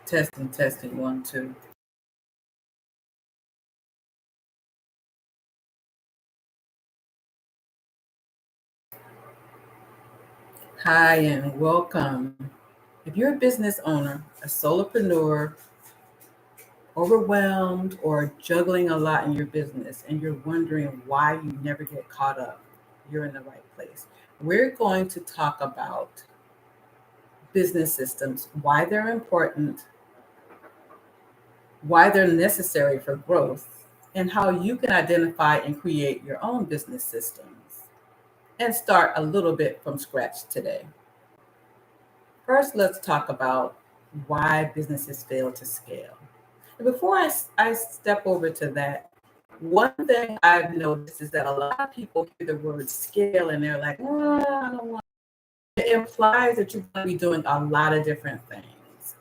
Testing, 1, 2. Hi and welcome. If you're a business owner, a solopreneur, overwhelmed, or juggling a lot in your business, and you're wondering why you never get caught up, you're in the right place. We're going to talk about business systems, why they're important, why they're necessary for growth, and how you can identify and create your own business systems and start a little bit from scratch today. First, let's talk about why businesses fail to scale. And before I step over to that, one thing I've noticed is that a lot of people hear the word scale and they're like, oh, I don't want. It implies that you're going to be doing a lot of different things.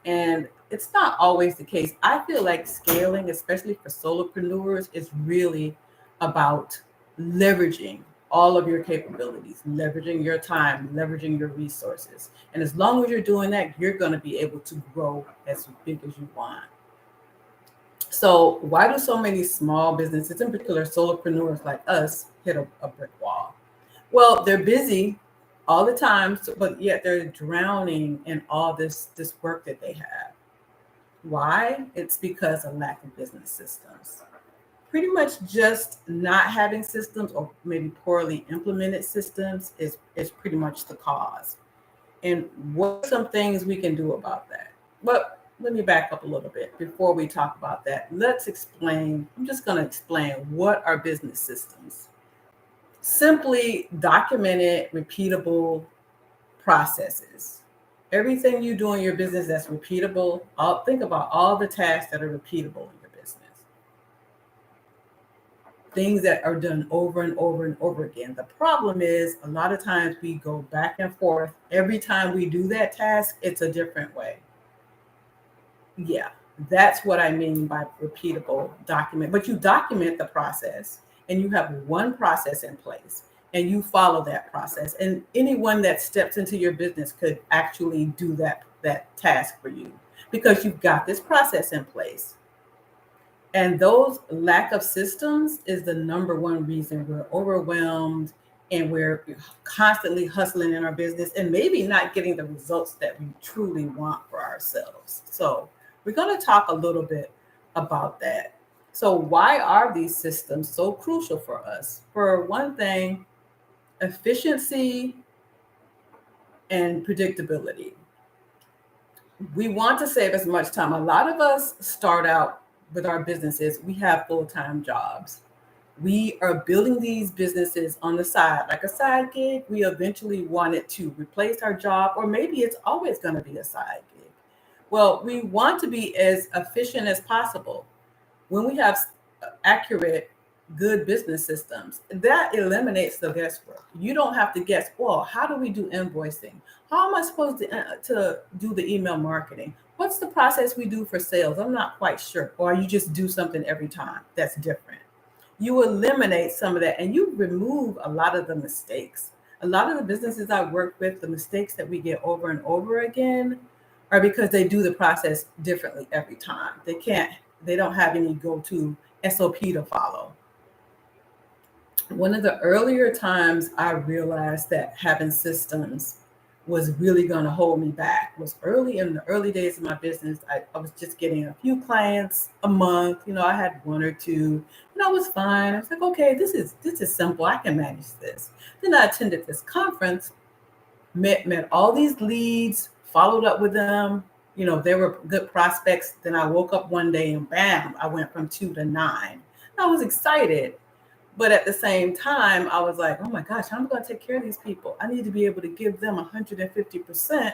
And it's not always the case. I feel like scaling, especially for solopreneurs, is really about leveraging all of your capabilities, leveraging your time, leveraging your resources. And as long as you're doing that, you're going to be able to grow as big as you want. So why do so many small businesses, in particular solopreneurs like us, hit a brick wall? Well, they're busy all the time, but yet they're drowning in all this work that they have. Why? It's because of lack of business systems. Pretty much just not having systems or maybe poorly implemented systems is pretty much the cause. And what are some things we can do about that? But let me back up a little bit before we talk about that. I'm just going to explain what are business systems. Simply documented, repeatable processes. Everything you do in your business that's repeatable, think about all the tasks that are repeatable in your business. Things that are done over and over and over again. The problem is a lot of times we go back and forth. Every time we do that task, it's a different way. Yeah, that's what I mean by repeatable document. But you document the process and you have one process in place and you follow that process. And anyone that steps into your business could actually do that task for you because you've got this process in place. And those lack of systems is the number one reason we're overwhelmed and we're constantly hustling in our business and maybe not getting the results that we truly want for ourselves. So we're going to talk a little bit about that. So why are these systems so crucial for us? For one thing, efficiency and predictability. We want to save as much time. A lot of us start out with our businesses, we have full-time jobs. We are building these businesses on the side, like a side gig. We eventually want it to replace our job, or maybe it's always going to be a side gig. Well, we want to be as efficient as possible. When we have accurate, good business systems, that eliminates the guesswork. You don't have to guess, well, how do we do invoicing? How am I supposed to do the email marketing? What's the process we do for sales? I'm not quite sure. Or you just do something every time that's different. You eliminate some of that and you remove a lot of the mistakes. A lot of the businesses I work with, the mistakes that we get over and over again are because they do the process differently every time. They don't have any go-to SOP to follow. One of the earlier times I realized that having systems was really going to hold me back was early in the early days of my business. I was just getting a few clients a month. I had one or two and I was fine. I was like, okay, this is simple. I can manage this. Then I attended this conference, met all these leads, followed up with them. They were good prospects. Then I woke up one day and bam, I went from 2 to 9. I was excited. But at the same time, I was like, oh my gosh, I'm going to take care of these people. I need to be able to give them 150%.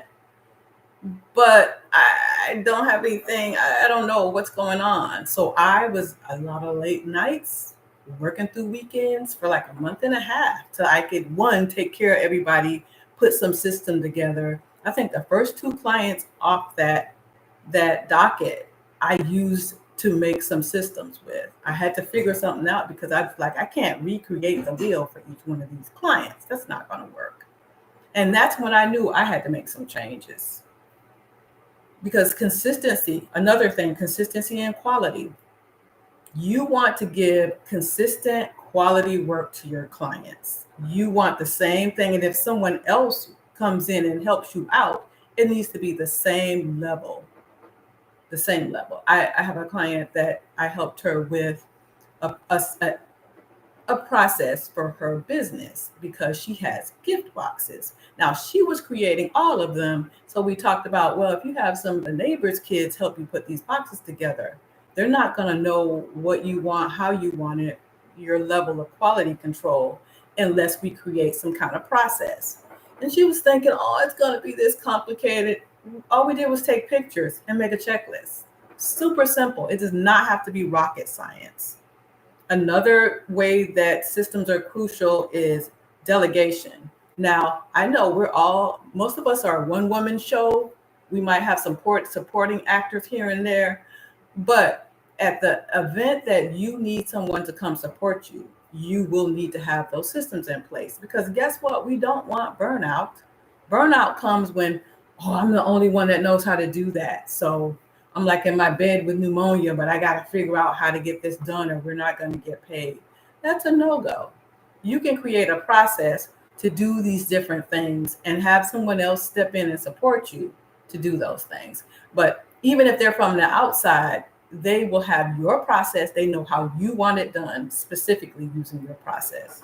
But I don't have anything. I don't know what's going on. So I was a lot of late nights, working through weekends for like a month and a half till I could, one, take care of everybody, put some system together. I think the first 2 clients off that docket, I used to make some systems with. I had to figure something out because I was like, I can't recreate the wheel for each one of these clients. That's not going to work. And that's when I knew I had to make some changes. Because consistency, another thing, consistency and quality. You want to give consistent quality work to your clients. You want the same thing. And if someone else comes in and helps you out, it needs to be the same level. The same level. I have a client that I helped her with a process for her business because she has gift boxes. Now she was creating all of them. So we talked about, well, if you have some of the neighbors' kids help you put these boxes together, they're not going to know what you want, how you want it, your level of quality control, unless we create some kind of process. And she was thinking, oh, it's going to be this complicated. All we did was take pictures and make a checklist. Super simple. It does not have to be rocket science. Another way that systems are crucial is delegation. Now, I know most of us are a one woman show. We might have some supporting actors here and there, but at the event that you need someone to come support you, you will need to have those systems in place because guess what? We don't want burnout. Burnout comes when, oh, I'm the only one that knows how to do that. So I'm like in my bed with pneumonia, but I got to figure out how to get this done or we're not going to get paid. That's a no-go. You can create a process to do these different things and have someone else step in and support you to do those things. But even if they're from the outside, they will have your process. They know how you want it done, specifically using your process.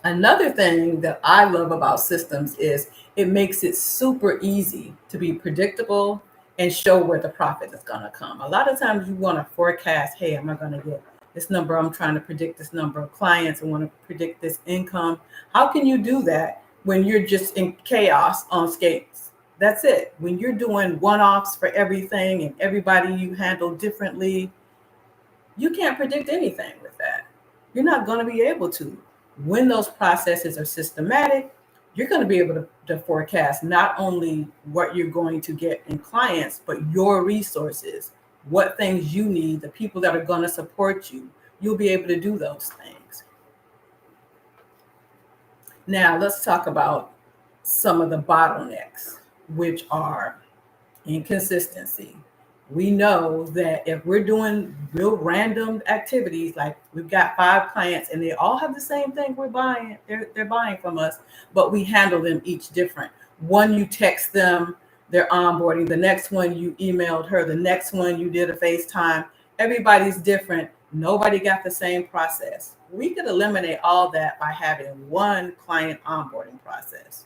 Another thing that I love about systems is it makes it super easy to be predictable and show where the profit is going to come. A lot of times you want to forecast, hey, am I going to get this number? I'm trying to predict this number of clients. I want to predict this income. How can you do that when you're just in chaos on skates? That's it. When you're doing one-offs for everything and everybody you handle differently, you can't predict anything with that. You're not going to be able to. When those processes are systematic, you're going to be able to forecast not only what you're going to get in clients, but your resources, what things you need, the people that are going to support you. You'll be able to do those things. Now, let's talk about some of the bottlenecks, which are inconsistency. We know that if we're doing real random activities, like we've got 5 clients and they all have the same thing we're buying, they're buying from us, but we handle them each different. One, you text them, they're onboarding. The next one, you emailed her. The next one, you did a FaceTime. Everybody's different. Nobody got the same process. We could eliminate all that by having one client onboarding process.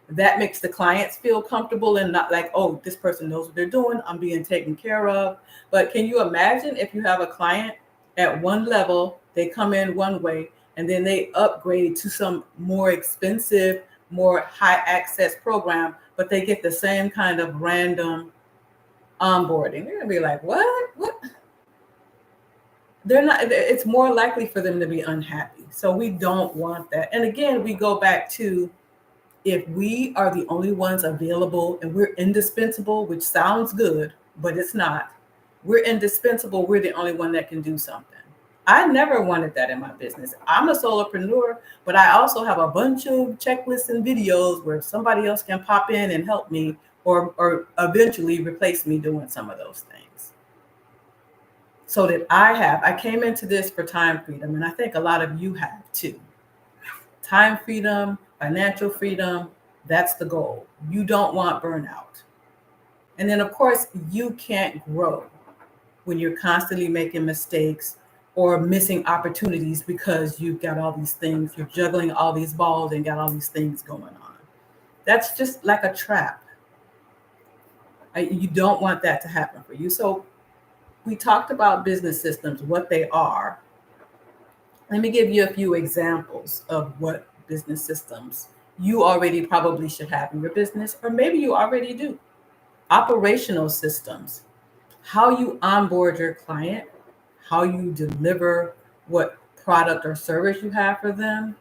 That makes the clients feel comfortable and not like, oh, this person knows what they're doing. I'm being taken care of. But can you imagine if you have a client at one level, they come in one way, and then they upgrade to some more expensive, more high access program, but they get the same kind of random onboarding. They're gonna be like, what? They're not, it's more likely for them to be unhappy. So we don't want that. And again, we go back to, if we are the only ones available and we're indispensable, which sounds good, but it's not. We're indispensable. We're the only one that can do something. I never wanted that in my business. I'm a solopreneur, but I also have a bunch of checklists and videos where somebody else can pop in and help me or eventually replace me doing some of those things. So that I came into this for time freedom, and I think a lot of you have too. Time freedom, financial freedom, that's the goal. You don't want burnout. And then, of course, you can't grow when you're constantly making mistakes or missing opportunities because you've got all these things, you're juggling all these balls and got all these things going on. That's just like a trap. You don't want that to happen for you. So we talked about business systems, what they are. Let me give you a few examples of what business systems you already probably should have in your business, or maybe you already do. Operational systems, how you onboard your client, how you deliver what product or service you have for them.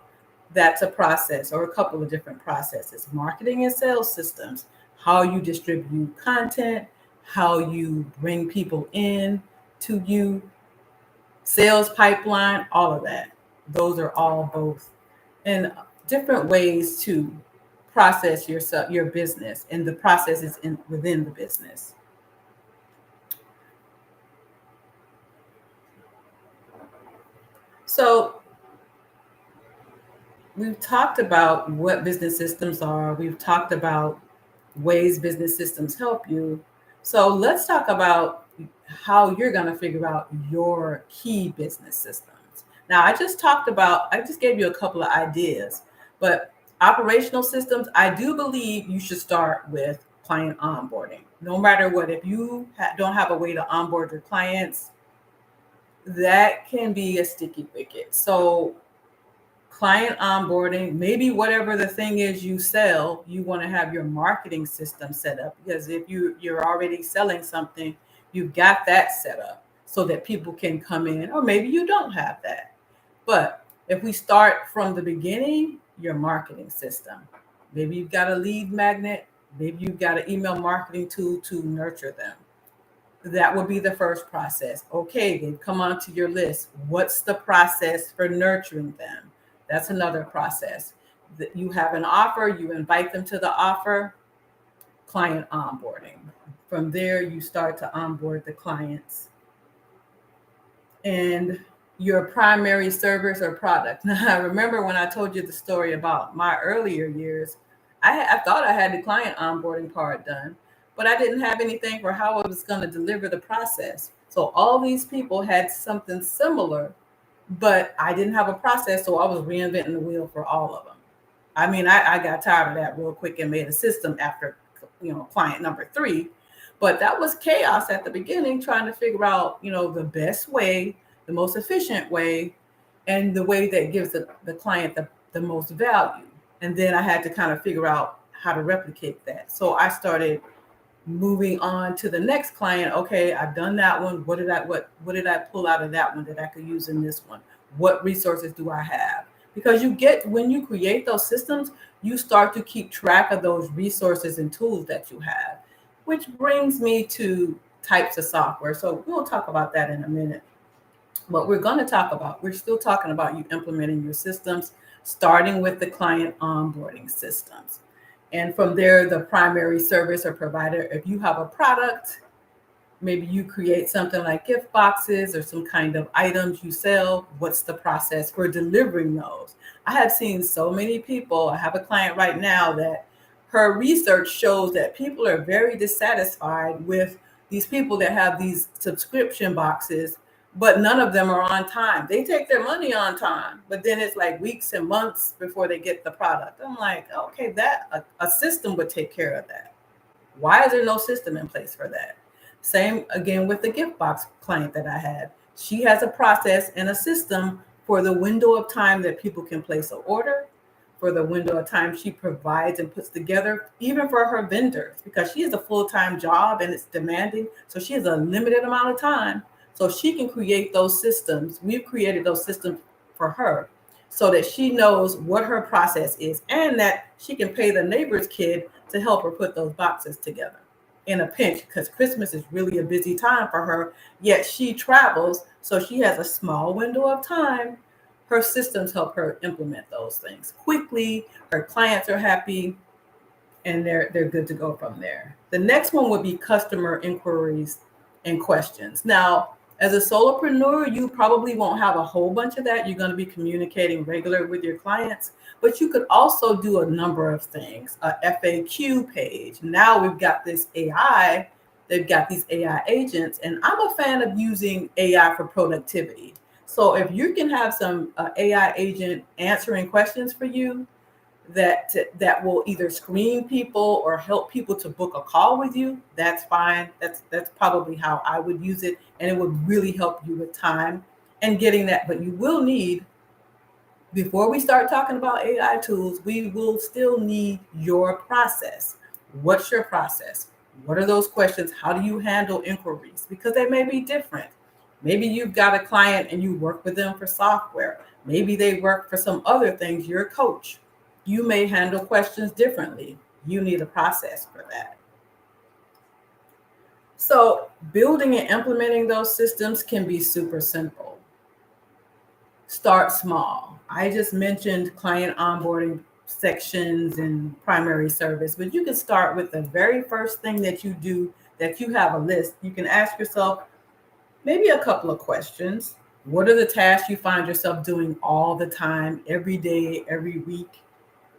That's a process or a couple of different processes. Marketing and sales systems, how you distribute content, how you bring people in to you, sales pipeline, all of that. Those are all both and different ways to process your business, and the process is within the business. So we've talked about what business systems are. We've talked about ways business systems help you. So let's talk about how you're going to figure out your key business systems. Now, I just gave you a couple of ideas, but operational systems, I do believe you should start with client onboarding. No matter what, if you don't have a way to onboard your clients, that can be a sticky wicket. So client onboarding, maybe whatever the thing is you sell, you want to have your marketing system set up, because if you're already selling something, you've got that set up so that people can come in, or maybe you don't have that. But if we start from the beginning, your marketing system, maybe you've got a lead magnet, maybe you've got an email marketing tool to nurture them. That would be the first process. Okay, they've come onto your list. What's the process for nurturing them? That's another process. You have an offer, you invite them to the offer, client onboarding. From there, you start to onboard the clients. And your primary service or product. Now, I remember when I told you the story about my earlier years, I thought I had the client onboarding part done, but I didn't have anything for how I was going to deliver the process. So all these people had something similar, but I didn't have a process, so I was reinventing the wheel for all of them. I mean, I got tired of that real quick and made a system after, client number 3. But that was chaos at the beginning, trying to figure out, the best way, the most efficient way, and the way that gives the client the most value. And then I had to kind of figure out how to replicate that. So I started moving on to the next client. Okay, I've done that one. What did I pull out of that one that I could use in this one? What resources do I have? Because when you create those systems, you start to keep track of those resources and tools that you have, which brings me to types of software. So we'll talk about that in a minute. What we're still talking about you implementing your systems, starting with the client onboarding systems. And from there, the primary service or provider, if you have a product, maybe you create something like gift boxes or some kind of items you sell. What's the process for delivering those? I have seen so many people. I have a client right now that her research shows that people are very dissatisfied with these people that have these subscription boxes, but none of them are on time. They take their money on time, but then it's like weeks and months before they get the product. I'm like, okay, a system would take care of that. Why is there no system in place for that? Same again with the gift box client that I had. She has a process and a system for the window of time that people can place an order, for the window of time she provides and puts together, even for her vendors, because she has a full-time job and it's demanding. So she has a limited amount of time. So she can create those systems. We've created those systems for her so that she knows what her process is, and that she can pay the neighbor's kid to help her put those boxes together in a pinch, because Christmas is really a busy time for her, yet she travels. So she has a small window of time. Her systems help her implement those things quickly. Her clients are happy, and they're good to go from there. The next one would be customer inquiries and questions. Now, as a solopreneur, you probably won't have a whole bunch of that. You're going to be communicating regularly with your clients, but you could also do a number of things. A FAQ page. Now we've got this AI. They've got these AI agents, and I'm a fan of using AI for productivity. So if you can have some AI agent answering questions for you, that will either screen people or help people to book a call with you, that's fine. That's probably how I would use it, and it would really help you with time and getting that. But you will need, before we start talking about AI tools, we will still need your process. What's your process? What are those questions? How do you handle inquiries? Because they may be different. Maybe you've got a client and you work with them for software. Maybe they work for some other things. You're a coach. You may handle questions differently. You need a process for that. So building and implementing those systems can be super simple. Start small. I just mentioned client onboarding sections and primary service, but you can start with the very first thing that you do, that you have a list. You can ask yourself maybe a couple of questions. What are the tasks you find yourself doing all the time, every day, every week?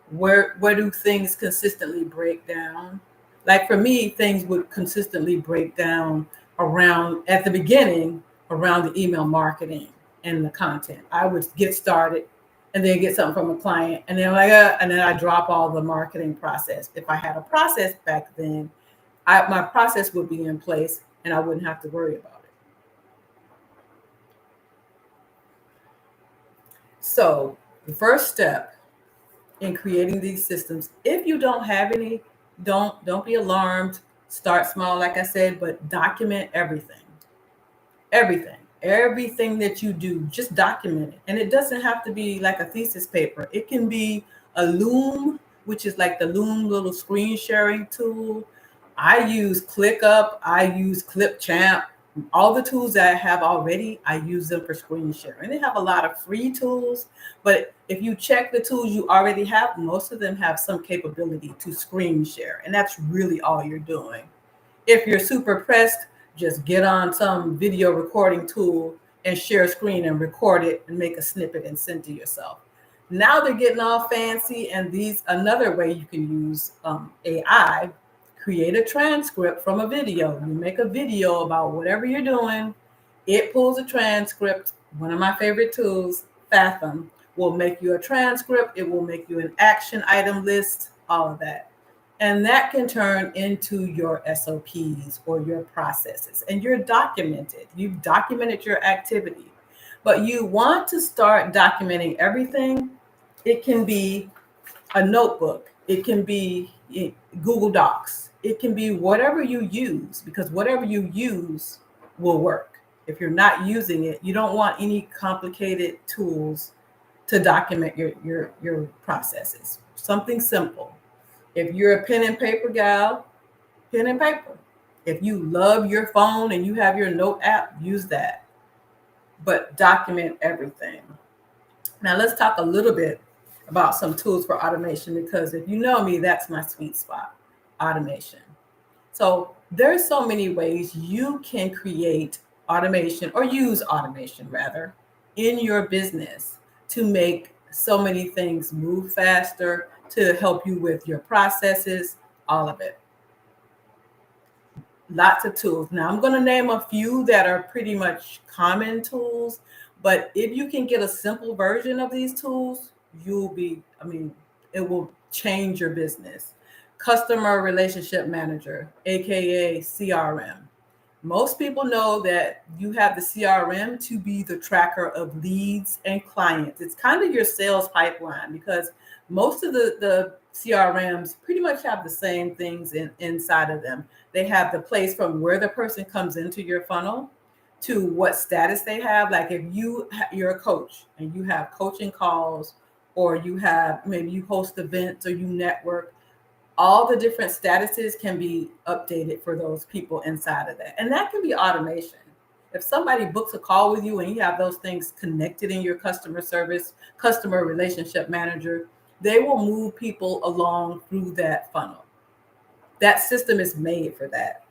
Where do things consistently break down? Like for me, things would consistently break down around at the beginning around the email marketing and the content. I would get started and then get something from a client, and then and then I drop all the marketing process. If I had a process back then, my process would be in place and I wouldn't have to worry about it. So the first step in creating these systems, if you don't have any, don't be alarmed. Start small, like I said, but document everything that you do. Just document it. And it doesn't have to be like a thesis paper. It can be a Loom, which is like the Loom little screen sharing tool. I use ClickUp, I use Clipchamp. All the tools that I have already, I use them for screen sharing. They have a lot of free tools, but if you check the tools you already have, most of them have some capability to screen share, and that's really all you're doing. If you're super pressed, just get on some video recording tool and share a screen and record it and make a snippet and send to yourself. Now they're getting all fancy, and another way you can use AI. Create a transcript from a video. You make a video about whatever you're doing. It pulls a transcript. One of my favorite tools, Fathom, will make you a transcript. It will make you an action item list, all of that. And that can turn into your SOPs or your processes. And you're documented. You've documented your activity. But you want to start documenting everything. It can be a notebook. It can be Google Docs. It can be whatever you use, because whatever you use will work. If you're not using it, you don't want any complicated tools to document your processes. Something simple. If you're a pen and paper gal, pen and paper. If you love your phone and you have your note app, use that. But document everything. Now let's talk a little bit about some tools for automation, because if you know me, that's my sweet spot, automation. So there's so many ways you can create automation, or use automation rather, in your business to make so many things move faster, to help you with your processes, all of it. Lots of tools. Now I'm going to name a few that are pretty much common tools, but if you can get a simple version of these tools, it will change your business. Customer relationship manager, AKA CRM. Most people know that you have the CRM to be the tracker of leads and clients. It's kind of your sales pipeline, because most of the CRMs pretty much have the same things inside of them. They have the place from where the person comes into your funnel to what status they have. Like if you're a coach and you have coaching calls, or maybe you host events, or you network, all the different statuses can be updated for those people inside of that. And that can be automation. If somebody books a call with you and you have those things connected in your customer relationship manager, they will move people along through that funnel. That system is made for that.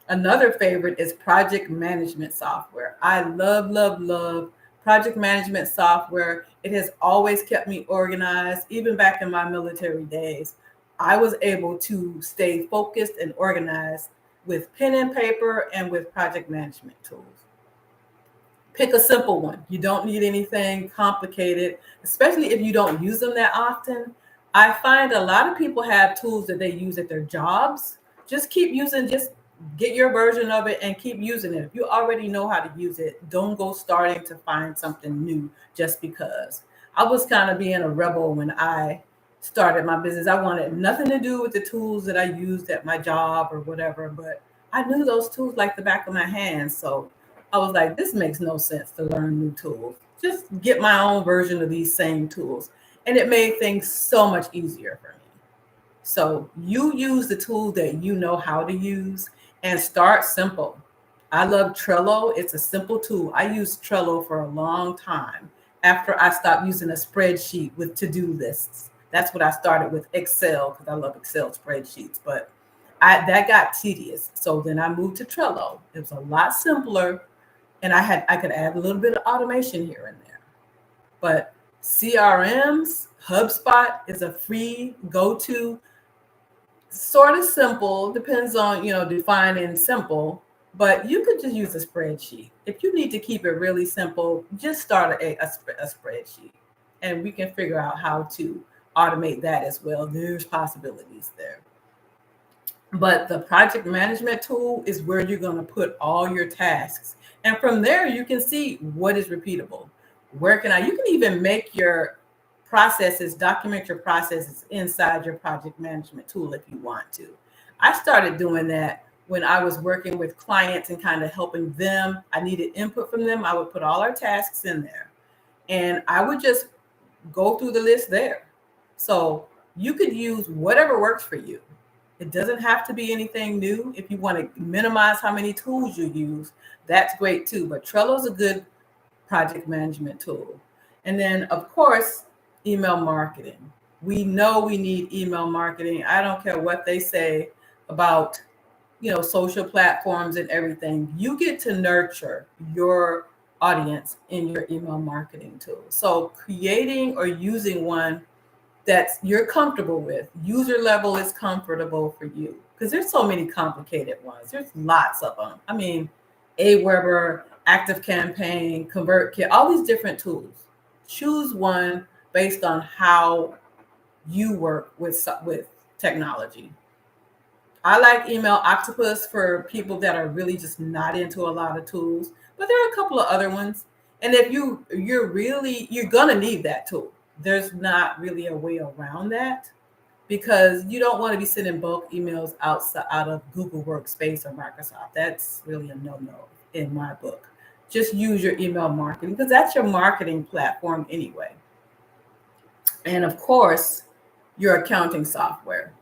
Another favorite is project management software. I love project management software. It has always kept me organized. Even back in my military days, I was able to stay focused and organized with pen and paper and with project management tools. Pick a simple one. You don't need anything complicated, especially if you don't use them that often. I find a lot of people have tools that they use at their jobs. Just get your version of it and keep using it. If you already know how to use it, don't go starting to find something new just because. I was kind of being a rebel when I started my business. I wanted nothing to do with the tools that I used at my job or whatever, but I knew those tools like the back of my hand. So I was like, this makes no sense to learn new tools. Just get my own version of these same tools. And it made things so much easier for me. So you use the tools that you know how to use and start simple. I love Trello. It's a simple tool. I used Trello for a long time after I stopped using a spreadsheet with to-do lists. That's what I started with, Excel, because I love Excel spreadsheets. But that got tedious. So then I moved to Trello. It was a lot simpler, and I could add a little bit of automation here and there. But CRMs, HubSpot is a free go-to, sort of simple, depends on, defining simple, but you could just use a spreadsheet. If you need to keep it really simple, just start a spreadsheet, and we can figure out how to automate that as well. There's possibilities there. But the project management tool is where you're going to put all your tasks. And from there, you can see what is repeatable. You can even make your processes, document your processes inside your project management tool if you want to. I started doing that when I was working with clients and kind of helping them. I needed input from them. I would put all our tasks in there, and I would just go through the list there. So you could use whatever works for you. It doesn't have to be anything new. If you want to minimize how many tools you use, that's great too. But Trello is a good project management tool. And then, of course, email marketing. We know we need email marketing. I don't care what they say about, social platforms and everything. You get to nurture your audience in your email marketing tool. So creating or using one that you're comfortable with, user level is comfortable for you, because there's so many complicated ones. There's lots of them. I mean, Aweber, Active Campaign, ConvertKit, all these different tools. Choose one based on how you work with technology. I like Email Octopus for people that are really just not into a lot of tools, but there are a couple of other ones. And if you're gonna need that tool. There's not really a way around that, because you don't want to be sending bulk emails out of Google Workspace or Microsoft. That's really a no-no in my book. Just use your email marketing, because that's your marketing platform anyway. And of course, your accounting software.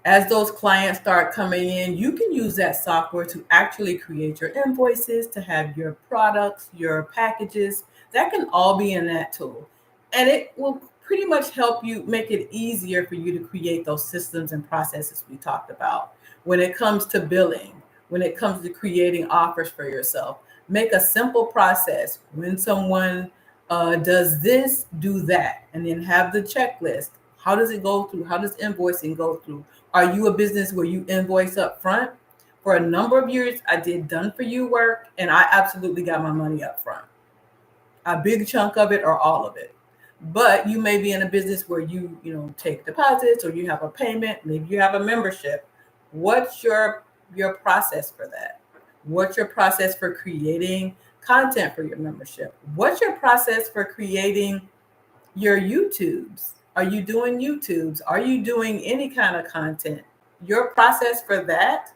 As those clients start coming in, you can use that software to actually create your invoices, to have your products, your packages. That can all be in that tool. And it will pretty much help you, make it easier for you to create those systems and processes we talked about. When it comes to billing, when it comes to creating offers for yourself, make a simple process. When someone does this, do that, and then have the checklist. How does it go through? How does invoicing go through? Are you a business where you invoice up front? For a number of years, I did done for you work, and I absolutely got my money up front. A big chunk of it or all of it. But you may be in a business where you take deposits, or you have a payment, maybe you have a membership. What's your process for that? What's your process for creating content for your membership? What's your process for creating your YouTubes? Are you doing YouTubes? Are you doing any kind of content? Your process for that,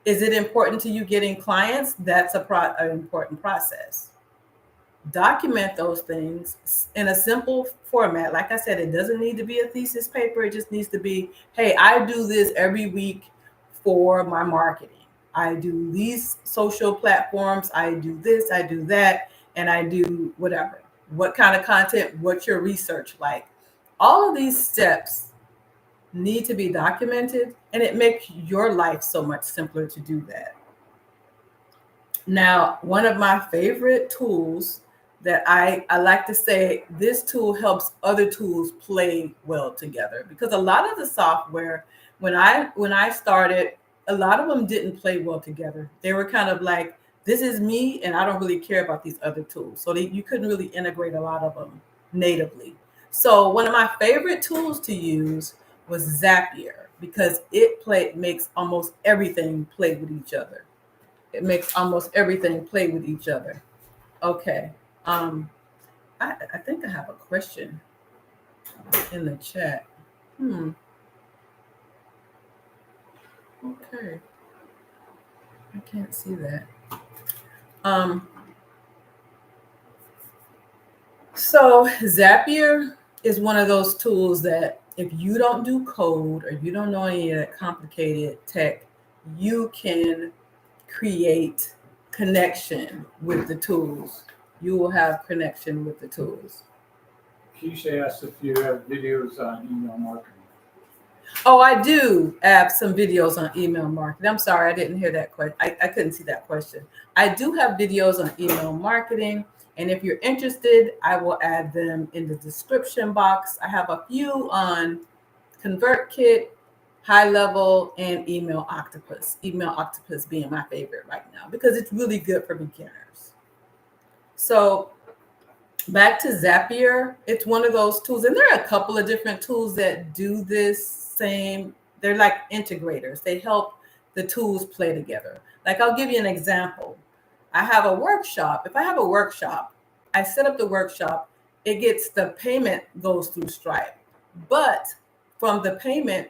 is it important to you getting clients? That's an important process. Document those things in a simple format. Like I said, it doesn't need to be a thesis paper. It just needs to be, hey, I do this every week for my marketing. I do these social platforms. I do this, I do that, and I do whatever. What kind of content? What's your research like? All of these steps need to be documented, and it makes your life so much simpler to do that. Now, one of my favorite tools that I like to say, this tool helps other tools play well together, because a lot of the software, when I started, a lot of them didn't play well together. They were kind of like, this is me, and I don't really care about these other tools. So you couldn't really integrate a lot of them natively. So one of my favorite tools to use was Zapier, because it makes almost everything play with each other. It makes almost everything play with each other. Okay. I think I have a question in the chat. Okay. I can't see that. So Zapier is one of those tools that if you don't do code or you don't know any of that complicated tech, you can create connection with the tools. You will have connection with the tools. Keisha asked if you have videos on email marketing. Oh, I do have some videos on email marketing. I'm sorry, I didn't hear that question. I couldn't see that question. I do have videos on email marketing. And if you're interested, I will add them in the description box. I have a few on ConvertKit, High Level, and Email Octopus. Email Octopus being my favorite right now because it's really good for beginners. So back to Zapier, it's one of those tools, and there are a couple of different tools that do this same. They're like integrators. They help the tools play together. Like I'll give you an example. I have a workshop. If I have a workshop, I set up the workshop. It gets the payment goes through Stripe, but from the payment,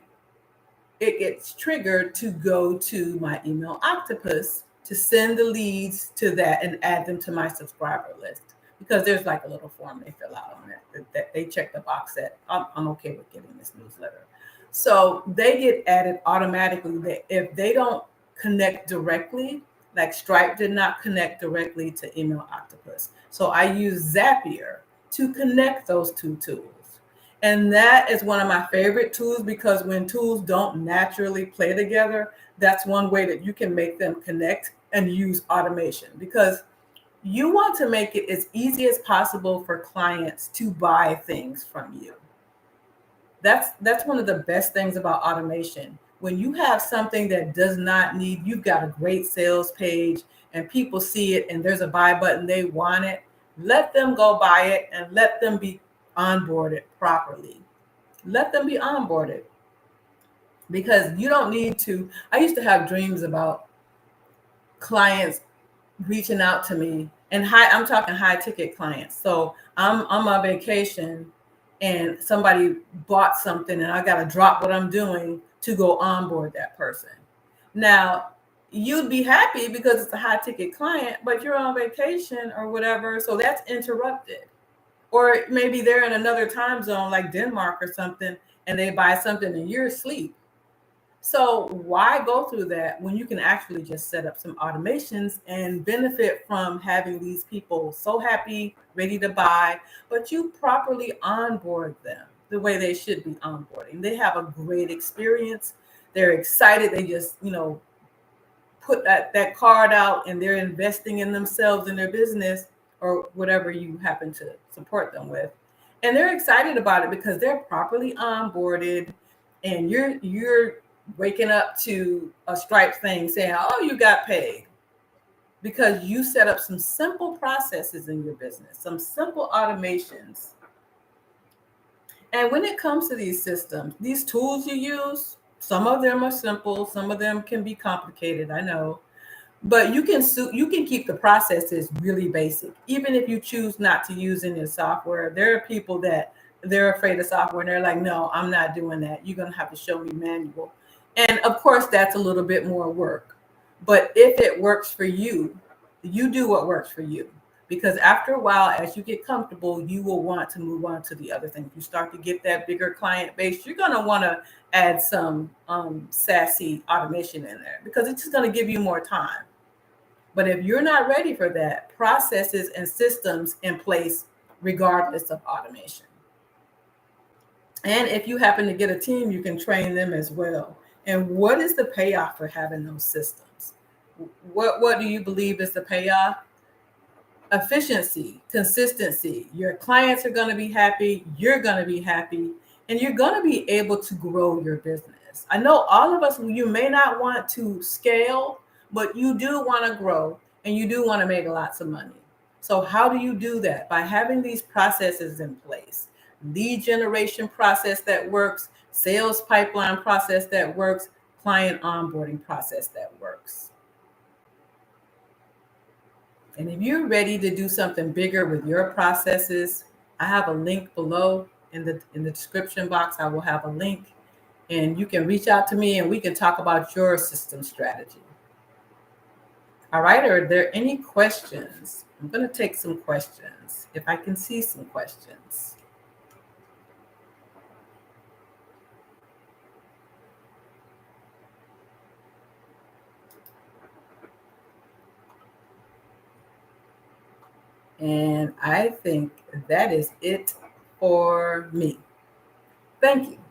it gets triggered to go to my email octopus to send the leads to that and add them to my subscriber list because there's like a little form they fill out on it that they check the box that I'm okay with getting this newsletter. So they get added automatically. If they don't connect directly, like Stripe did not connect directly to email octopus. So I use Zapier to connect those two tools. And that is one of my favorite tools because when tools don't naturally play together, that's one way that you can make them connect and use automation because you want to make it as easy as possible for clients to buy things from you. That's one of the best things about automation. When you have something that does not need, you've got a great sales page and people see it and there's a buy button, they want it, let them go buy it and let them be onboarded properly. Let them be onboarded because you don't need to. I used to have dreams about clients reaching out to me and I'm talking high ticket clients. So I'm on my vacation and somebody bought something and I got to drop what I'm doing to go onboard that person. Now, you'd be happy because it's a high ticket client, but you're on vacation or whatever. So that's interrupted. Or maybe they're in another time zone like Denmark or something and they buy something and you're asleep. So why go through that when you can actually just set up some automations and benefit from having these people so happy, ready to buy, but you properly onboard them the way they should be onboarding. They have a great experience. They're excited. They just, put that card out and they're investing in themselves and their business or whatever you happen to support them with. And they're excited about it because they're properly onboarded and you're waking up to a Stripe thing saying, oh, you got paid because you set up some simple processes in your business, some simple automations. And when it comes to these systems, these tools you use, some of them are simple, some of them can be complicated, I know, but you can keep the processes really basic. Even if you choose not to use any software, there are people that they're afraid of software and they're like, no, I'm not doing that. You're going to have to show me manual. And of course, that's a little bit more work. But if it works for you, you do what works for you. Because after a while, as you get comfortable, you will want to move on to the other things. You start to get that bigger client base. You're going to want to add some sassy automation in there because it's just going to give you more time. But if you're not ready for that, processes and systems in place regardless of automation. And if you happen to get a team, you can train them as well. And what is the payoff for having those systems? What do you believe is the payoff? Efficiency, consistency. Your clients are going to be happy. You're going to be happy. And you're going to be able to grow your business. I know all of us, you may not want to scale, but you do want to grow and you do want to make lots of money. So how do you do that? By having these processes in place. Lead generation process that works, sales pipeline process that works, client onboarding process that works. And if you're ready to do something bigger with your processes, I have a link below in the description box. I will have a link and you can reach out to me and we can talk about your system strategy. All right, are there any questions? I'm going to take some questions if I can see some questions. And I think that is it for me. Thank you.